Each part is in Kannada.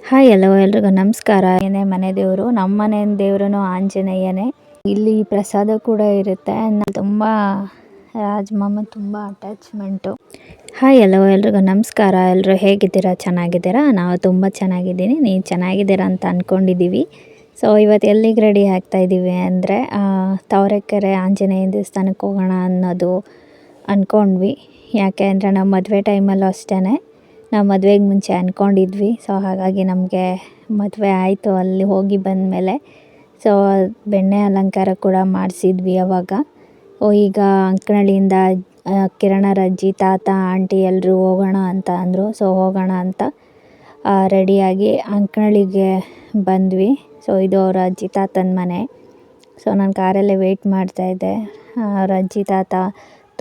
ಹಾಯ್ ಎಲ್ಲೋ ಎಲ್ರಿಗೂ ನಮಸ್ಕಾರ. ಏನೇ ಮನೆ ದೇವರು, ನಮ್ಮ ಮನೆ ದೇವ್ರೂ ಆಂಜನೇಯನೇ. ಇಲ್ಲಿ ಪ್ರಸಾದ ಕೂಡ ಇರುತ್ತೆ. ತುಂಬ ರಾಜಮಾಮ ತುಂಬ ಅಟ್ಯಾಚ್ಮೆಂಟು. ಹಾಯ್ ಎಲ್ಲೋ ಎಲ್ರಿಗೂ ನಮಸ್ಕಾರ. ಎಲ್ಲರೂ ಹೇಗಿದ್ದೀರಾ? ಚೆನ್ನಾಗಿದ್ದೀರಾ? ನಾವು ತುಂಬ ಚೆನ್ನಾಗಿದ್ದೀನಿ. ನೀವು ಚೆನ್ನಾಗಿದ್ದೀರಾ ಅಂತ ಅಂದ್ಕೊಂಡಿದ್ದೀವಿ. ಸೊ ಇವತ್ತು ಎಲ್ಲಿಗೆ ರೆಡಿ ಆಗ್ತಾಯಿದ್ದೀವಿ ಅಂದರೆ ತಾವರೆಕೆರೆ ಆಂಜನೇಯ ದೇವಸ್ಥಾನಕ್ಕೆ ಹೋಗೋಣ ಅನ್ನೋದು ಅಂದ್ಕೊಂಡ್ವಿ. ಯಾಕೆ ಅಂದರೆ ನಮ್ಮ ಮದುವೆ ಟೈಮಲ್ಲೂ ಅಷ್ಟೇ, ನಾವು ಮದುವೆಗೆ ಮುಂಚೆ ಅಂದ್ಕೊಂಡಿದ್ವಿ. ಸೊ ಹಾಗಾಗಿ ನಮಗೆ ಮದುವೆ ಆಯಿತು ಅಲ್ಲಿ ಹೋಗಿ ಬಂದಮೇಲೆ. ಸೊ ಬೆಣ್ಣೆ ಅಲಂಕಾರ ಕೂಡ ಮಾಡಿಸಿದ್ವಿ ಅವಾಗ. ಈಗ ಅಂಕನಹಳ್ಳಿಯಿಂದ ಕಿರಣರ ಅಜ್ಜಿ ತಾತ ಆಂಟಿ ಎಲ್ಲರೂ ಹೋಗೋಣ ಅಂತ ಅಂದರು. ಸೊ ಹೋಗೋಣ ಅಂತ ರೆಡಿಯಾಗಿ ಅಂಕನಹಳ್ಳಿಗೆ ಬಂದ್ವಿ. ಸೊ ಇದು ಅವರ ಅಜ್ಜಿ ತಾತನ ಮನೆ. ಸೊ ನಾನು ಕಾರಲ್ಲೇ ವೆಯ್ಟ್ ಮಾಡ್ತಾಯಿದ್ದೆ. ಅವ್ರ ಅಜ್ಜಿ ತಾತ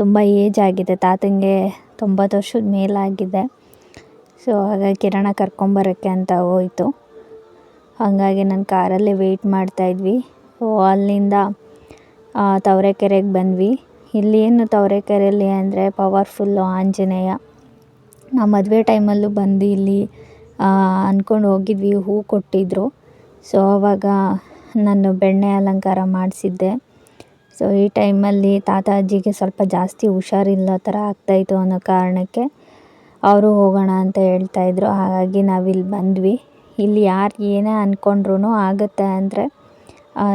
ತುಂಬ ಏಜ್ ಆಗಿದೆ, ತಾತಂಗೆ 90 ವರ್ಷದ ಮೇಲಾಗಿದೆ. ಸೊ ಹಾಗಾಗಿ ಕಿರಣ ಕರ್ಕೊಂಬರೋಕ್ಕೆ ಅಂತ ಹೋಯಿತು. ಹಾಗಾಗಿ ನಾನು ಕಾರಲ್ಲೇ ವೆಯ್ಟ್ ಮಾಡ್ತಾಯಿದ್ವಿ. ಸೊ ಅಲ್ಲಿಂದ ತಾವರೆಕೆರೆಗೆ ಬಂದ್ವಿ. ಇಲ್ಲಿ ಏನು ತಾವರೆಕೆರೆಯಲ್ಲಿ ಅಂದರೆ ಪವರ್ಫುಲ್ಲು ಆಂಜನೇಯ. ನಾವು ಮದುವೆ ಟೈಮಲ್ಲೂ ಬಂದು ಇಲ್ಲಿ ಅಂದ್ಕೊಂಡು ಹೋಗಿದ್ವಿ, ಹೂ ಕೊಟ್ಟಿದ್ದರು. ಸೊ ಆವಾಗ ನಾನು ಬೆಣ್ಣೆ ಅಲಂಕಾರ ಮಾಡಿಸಿದ್ದೆ. ಸೊ ಈ ಟೈಮಲ್ಲಿ ತಾತ ಅಜ್ಜಿಗೆ ಸ್ವಲ್ಪ ಜಾಸ್ತಿ ಹುಷಾರಿಲ್ಲ ಥರ ಆಗ್ತಾಯಿತ್ತು ಅನ್ನೋ ಕಾರಣಕ್ಕೆ ಅವರು ಹೋಗೋಣ ಅಂತ ಹೇಳ್ತಾಯಿದ್ರು. ಹಾಗಾಗಿ ನಾವಿಲ್ಲಿ ಬಂದ್ವಿ. ಇಲ್ಲಿ ಯಾರು ಏನೇ ಅಂದ್ಕೊಂಡ್ರೂ ಆಗುತ್ತೆ ಅಂದರೆ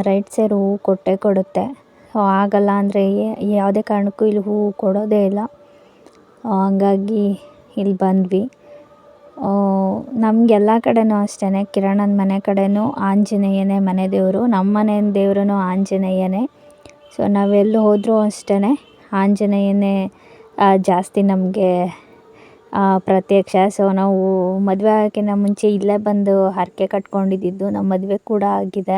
ರೈಟ್ ಸೈಡ್ ಹೂವು ಕೊಟ್ಟೇ ಕೊಡುತ್ತೆ. ಸೊ ಆಗಲ್ಲ ಅಂದರೆ ಯಾವುದೇ ಕಾರಣಕ್ಕೂ ಇಲ್ಲಿ ಹೂವು ಕೊಡೋದೇ ಇಲ್ಲ. ಹಂಗಾಗಿ ಇಲ್ಲಿ ಬಂದ್ವಿ. ನಮಗೆಲ್ಲ ಕಡೆನೂ ಅಷ್ಟೇ, ಕಿರಣನ ಮನೆ ಕಡೆನೂ ಆಂಜನೇಯನೇ ಮನೆ ದೇವರು, ನಮ್ಮ ಮನೆ ದೇವ್ರೂ ಆಂಜನೇಯನೇ. ಸೊ ನಾವೆಲ್ಲಿ ಹೋದರೂ ಅಷ್ಟೇ ಆಂಜನೇಯನೇ ಜಾಸ್ತಿ ನಮಗೆ ಪ್ರತ್ಯಕ್ಷ. ಸೊ ನಾವು ಮದುವೆ ಆಗೋಕ್ಕಿಂತ ಮುಂಚೆ ಇಲ್ಲೇ ಬಂದು ಹರಕೆ ಕಟ್ಕೊಂಡಿದ್ದು, ನಮ್ಮ ಮದುವೆ ಕೂಡ ಆಗಿದೆ.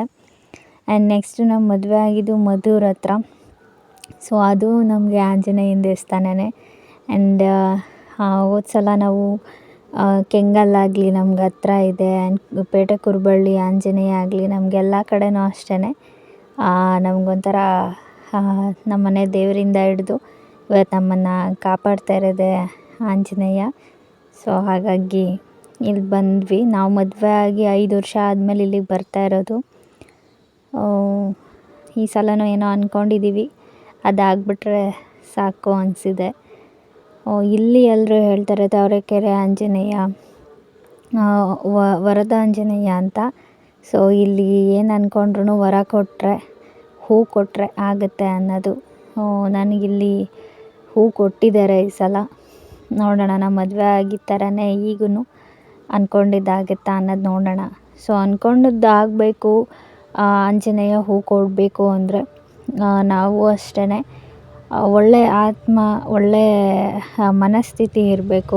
ಆ್ಯಂಡ್ ನೆಕ್ಸ್ಟ್ ನಮ್ಮ ಮದುವೆ ಆಗಿದ್ದು ಮಧುರ ಹತ್ರ. ಸೊ ಅದು ನಮಗೆ ಆಂಜನೇಯನ ದೇವಸ್ಥಾನನೇ. ಆ್ಯಂಡ್ ಹೋದ ಸಲ ನಾವು ಕೆಂಗಲ್ಲಾಗಲಿ ನಮ್ಗೆ ಹತ್ರ ಇದೆ, ಆ್ಯಂಡ್ ಪೇಟೆ ಕುರುಬಳ್ಳಿ ಆಂಜನೇಯ ಆಗಲಿ ನಮಗೆಲ್ಲ ಕಡೆನೂ ಅಷ್ಟೇ ನಮಗೊಂಥರ ನಮ್ಮ ಮನೆ ದೇವರಿಂದ ಹಿಡಿದು ಇವತ್ತು ನಮ್ಮನ್ನು ಕಾಪಾಡ್ತಾ ಇರೋದೇ ಆಂಜನೇಯ. ಸೊ ಹಾಗಾಗಿ ಇಲ್ಲಿ ಬಂದ್ವಿ. ನಾವು ಮದುವೆ ಆಗಿ 5 ವರ್ಷ ಆದಮೇಲೆ ಇಲ್ಲಿಗೆ ಬರ್ತಾ ಇರೋದು. ಈ ಸಲನೂ ಏನೋ ಅಂದ್ಕೊಂಡಿದ್ದೀವಿ, ಅದಾಗ್ಬಿಟ್ರೆ ಸಾಕು ಅನಿಸಿದೆ. ಇಲ್ಲಿ ಎಲ್ಲರೂ ಹೇಳ್ತಾರೆ ತಾವರೆಕೆರೆ ಆಂಜನೇಯ ವರದ ಆಂಜನೇಯ ಅಂತ. ಸೊ ಇಲ್ಲಿ ಏನು ಅಂದ್ಕೊಂಡ್ರೂ ವರ ಕೊಟ್ಟರೆ, ಹೂ ಕೊಟ್ಟರೆ ಆಗುತ್ತೆ ಅನ್ನೋದು. ನನಗಿಲ್ಲಿ ಹೂ ಕೊಟ್ಟಿದ್ದಾರೆ ಈ ಸಲ. ನೋಡೋಣ, ನಮ್ಮ ಮದುವೆ ಆಗಿದ್ದ ಥರನೇ ಈಗೂ ಅಂದ್ಕೊಂಡಿದ್ದಾಗುತ್ತಾ ಅನ್ನೋದು ನೋಡೋಣ. ಸೊ ಅಂದ್ಕೊಂಡದ್ದು ಆಗಬೇಕು, ಆಂಜನೇಯ ಹೂ ಕೊಡಬೇಕು ಅಂದರೆ ನಾವು ಅಷ್ಟೇ ಒಳ್ಳೆ ಆತ್ಮ, ಒಳ್ಳೆ ಮನಸ್ಥಿತಿ ಇರಬೇಕು,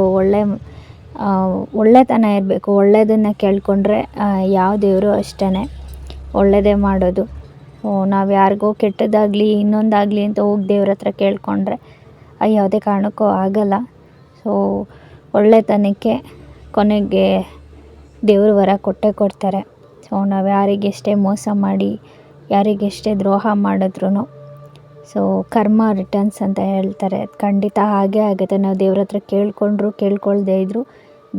ಒಳ್ಳೆತನ ಇರಬೇಕು. ಒಳ್ಳೆಯದನ್ನು ಕೇಳ್ಕೊಂಡ್ರೆ ಯಾವ ದೇವರು ಅಷ್ಟೇ ಒಳ್ಳೆಯದೇ ಮಾಡೋದು. ನಾವು ಯಾರಿಗೋ ಕೆಟ್ಟದ್ದಾಗಲಿ ಇನ್ನೊಂದಾಗಲಿ ಅಂತ ಹೋಗಿ ದೇವ್ರ ಹತ್ರ ಕೇಳ್ಕೊಂಡ್ರೆ ಯಾವುದೇ ಕಾರಣಕ್ಕೂ ಆಗಲ್ಲ. ಸೊ ಒಳ್ಳೆತನಕ್ಕೆ ಕೊನೆಗೆ ದೇವರು ವರ ಕೊಟ್ಟೇ ಕೊಡ್ತಾರೆ. ಸೊ ನಾವು ಯಾರಿಗೆಷ್ಟೇ ಮೋಸ ಮಾಡಿ, ಯಾರಿಗೆಷ್ಟೇ ದ್ರೋಹ ಮಾಡಿದ್ರೂ ಸೊ ಕರ್ಮ ರಿಟರ್ನ್ಸ್ ಅಂತ ಹೇಳ್ತಾರೆ. ಖಂಡಿತ ಹಾಗೇ ಆಗುತ್ತೆ. ನಾವು ದೇವ್ರ ಹತ್ರ ಕೇಳ್ಕೊಂಡ್ರು ಕೇಳ್ಕೊಳ್ದೇ ಇದ್ದರೂ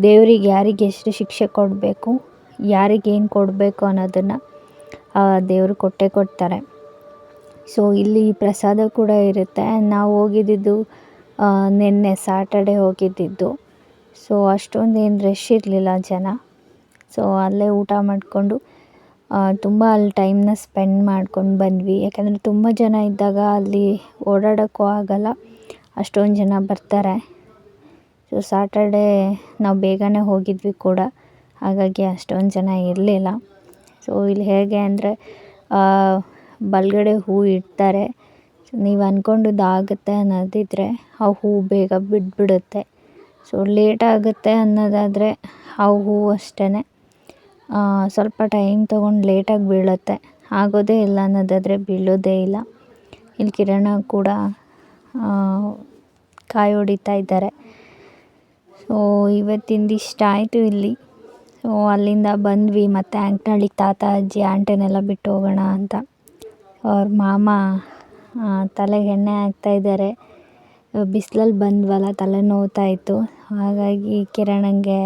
ದೇವ್ರಿಗೆ ಯಾರಿಗೆ ಎಷ್ಟು ಶಿಕ್ಷೆ ಕೊಡಬೇಕು, ಯಾರಿಗೇನು ಕೊಡಬೇಕು ಅನ್ನೋದನ್ನು ದೇವರು ಕೊಟ್ಟೇ ಕೊಡ್ತಾರೆ. ಸೊ ಇಲ್ಲಿ ಪ್ರಸಾದ ಕೂಡ ಇರುತ್ತೆ. ನಾವು ಹೋಗಿದ್ದಿದ್ದು ನಿನ್ನೆ ಸಾಟರ್ಡೆ ಹೋಗಿದ್ದಿದ್ದು. ಸೊ ಅಷ್ಟೊಂದೇನು ರಶ್ ಇರಲಿಲ್ಲ ಜನ. ಸೊ ಅಲ್ಲೇ ಊಟ ಮಾಡಿಕೊಂಡು ತುಂಬ ಅಲ್ಲಿ ಟೈಮ್ನ ಸ್ಪೆಂಡ್ ಮಾಡ್ಕೊಂಡು ಬಂದ್ವಿ. ಯಾಕಂದರೆ ತುಂಬ ಜನ ಇದ್ದಾಗ ಅಲ್ಲಿ ಓಡಾಡೋಕ್ಕೂ ಆಗಲ್ಲ, ಅಷ್ಟೊಂದು ಜನ ಬರ್ತಾರೆ. ಸೊ ಸಾಟರ್ಡೆ ನಾವು ಬೇಗನೆ ಹೋಗಿದ್ವಿ ಕೂಡ, ಹಾಗಾಗಿ ಅಷ್ಟೊಂದು ಜನ ಇರಲಿಲ್ಲ. ಸೊ ಇಲ್ಲಿ ಹೇಗೆ ಅಂದರೆ ಬಲಗಡೆ ಹೂ ಇಡ್ತಾರೆ. ನೀವು ಅಂದ್ಕೊಂಡದ್ದು ಆಗುತ್ತೆ ಅನ್ನೋದಿದ್ದರೆ ಆ ಹೂ ಬೇಗ ಬಿದ್ದುಬಿಡುತ್ತೆ. ಸೊ ಲೇಟ್ ಆಗುತ್ತೆ ಅನ್ನೋದಾದರೆ ಆ ಹೂ ಅಷ್ಟೇ ಸ್ವಲ್ಪ ಟೈಮ್ ತೊಗೊಂಡು ಲೇಟಾಗಿ ಬೀಳುತ್ತೆ. ಆಗೋದೇ ಇಲ್ಲ ಅನ್ನೋದಾದರೆ ಬೀಳೋದೇ ಇಲ್ಲ. ಇಲ್ಲಿ ಕಿರಣ ಕೂಡ ಕಾಯಿ ಹೊಡಿತಾ ಇದ್ದಾರೆ. ಸೊ ಇವತ್ತಿಂದು ಇಷ್ಟ ಆಯಿತು ಇಲ್ಲಿ. ಸೊ ಅಲ್ಲಿಂದ ಬಂದ್ವಿ ಮತ್ತು ಅಂಕನಹಳ್ಳಿಗೆ ತಾತ ಅಜ್ಜಿ ಆಂಟಿನೆಲ್ಲ ಬಿಟ್ಟು ಹೋಗೋಣ ಅಂತ. ಅವ್ರ ಮಾಮ ತಲೆಗೆ ಎಣ್ಣೆ ಹಾಕ್ತಾಯಿದ್ದಾರೆ. ಬಿಸಿಲಲ್ಲಿ ಬಂದ್ವಲ್ಲ, ತಲೆ ನೋವ್ತಾ ಇತ್ತು. ಹಾಗಾಗಿ ಕಿರಣಂಗೆ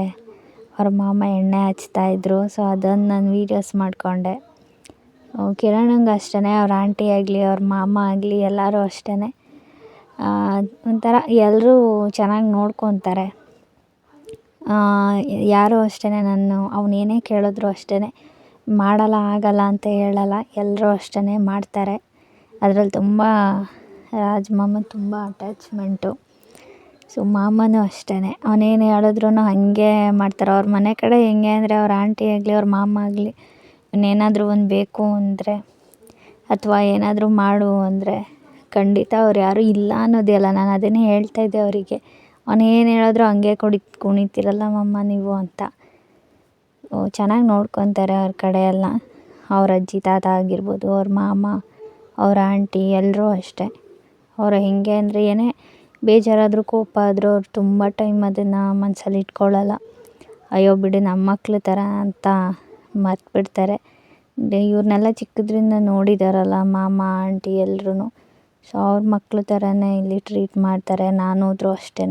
ಅವ್ರ ಮಾಮ ಎಣ್ಣೆ ಹಚ್ತಾಯಿದ್ರು. ಸೊ ಅದನ್ನು ನಾನು ವೀಡಿಯೋಸ್ ಮಾಡಿಕೊಂಡೆ. ಕಿರಣಂಗೆ ಅಷ್ಟೇ, ಅವ್ರ ಆಂಟಿ ಆಗಲಿ ಅವ್ರ ಮಾಮ ಆಗಲಿ ಎಲ್ಲರೂ ಅಷ್ಟೇ ಒಂಥರ ಎಲ್ಲರೂ ಚೆನ್ನಾಗಿ ನೋಡ್ಕೊತಾರೆ. ಯಾರೂ ಅಷ್ಟೇ ಅವನೇನೇ ಕೇಳಿದ್ರು ಅಷ್ಟೇ ಮಾಡಲ್ಲ ಆಗಲ್ಲ ಅಂತ ಹೇಳಲ್ಲ. ಎಲ್ಲರೂ ಅಷ್ಟೇ ಮಾಡ್ತಾರೆ. ಅದರಲ್ಲಿ ತುಂಬ ರಾಜ್ ಮಾಮ ತುಂಬ ಅಟ್ಯಾಚ್ಮೆಂಟು. ಸೊ ಮಾಮನೂ ಅಷ್ಟೇ, ಅವನೇನು ಹೇಳಿದ್ರು ಹಾಗೆ ಮಾಡ್ತಾರೆ. ಅವ್ರ ಮನೆ ಕಡೆ ಹೆಂಗೆ ಅಂದರೆ ಅವ್ರ ಆಂಟಿ ಆಗಲಿ ಅವ್ರ ಮಾಮ ಆಗಲಿ ಇನ್ನೇನಾದರೂ ಒಂದು ಬೇಕು ಅಂದರೆ ಅಥವಾ ಏನಾದರೂ ಮಾಡು ಅಂದರೆ ಖಂಡಿತ ಅವ್ರು ಯಾರೂ ಇಲ್ಲ ಅನ್ನೋದೇ ಇಲ್ಲ. ನಾನು ಅದನ್ನೇ ಹೇಳ್ತಾಯಿದ್ದೆ ಅವರಿಗೆ, ಅವನೇನು ಹೇಳಿದ್ರು ಹಂಗೆ ಕುಣಿತೀರಲ್ಲ ಮಮ್ಮ ನೀವು ಅಂತ. ಚೆನ್ನಾಗಿ ನೋಡ್ಕೊತಾರೆ ಅವ್ರ ಕಡೆ ಎಲ್ಲ. ಅವ್ರ ಅಜ್ಜಿ ತಾತ ಆಗಿರ್ಬೋದು, ಅವ್ರ ಮಾಮ, ಅವ್ರ ಆಂಟಿ ಎಲ್ಲರೂ ಅಷ್ಟೇ. ಅವರು ಹೆಂಗೆ ಅಂದರೆ ಏನೇ ಬೇಜಾರಾದರೂ ಕೋಪ ಆದರೂ ಅವ್ರು ತುಂಬ ಟೈಮ್ ಅದನ್ನು ಮನಸ್ಸಲ್ಲಿ ಇಟ್ಕೊಳ್ಳಲ್ಲ. ಅಯ್ಯೋ ಬಿಡು ನಮ್ಮ ಮಕ್ಳ ಥರ ಅಂತ ಮರ್ತ್ಬಿಡ್ತಾರೆ. ಇವ್ರನ್ನೆಲ್ಲ ಚಿಕ್ಕದ್ರಿಂದ ನೋಡಿದಾರಲ್ಲ ಮಾಮ ಆಂಟಿ ಎಲ್ರೂ. ಸೊ ಅವ್ರ ಮಕ್ಳ ಥರನೇ ಇಲ್ಲಿ ಟ್ರೀಟ್ ಮಾಡ್ತಾರೆ. ನಾನು ಹೋದ್ರೂ ಅಷ್ಟೇ.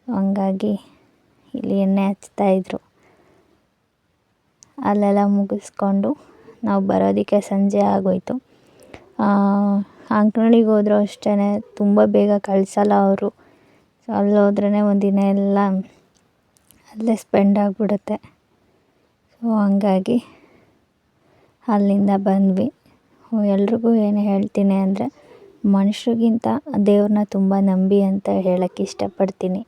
ಹಂಗಾಗಿ ಇಲ್ಲಿ ಎಣ್ಣೆ ಹಚ್ತಾಯಿದ್ರು. ಅಲ್ಲೆಲ್ಲ ಮುಗಿಸ್ಕೊಂಡು ನಾವು ಬರೋದಕ್ಕೆ ಸಂಜೆ ಆಗೋಯಿತು. ಅಂಕನಳ್ಳಿಗೆ ಹೋದರೂ ಅಷ್ಟೇ ತುಂಬ ಬೇಗ ಕಳಿಸಲ್ಲ ಅವರು. ಸೊ ಅಲ್ಲಿ ಹೋದ್ರೇ ಒಂದಿನ ಎಲ್ಲ ಅಲ್ಲೇ ಸ್ಪೆಂಡ್ ಆಗಿಬಿಡುತ್ತೆ. ಸೊ ಹಂಗಾಗಿ ಅಲ್ಲಿಂದ ಬಂದ್ವಿ. ಎಲ್ರಿಗೂ ಏನು ಹೇಳ್ತೀನಿ ಅಂದರೆ ಮನುಷ್ಯರಿಗಿಂತ ದೇವ್ರನ್ನ ತುಂಬ ನಂಬಿ ಅಂತ ಹೇಳೋಕ್ಕೆ ಇಷ್ಟಪಡ್ತೀನಿ.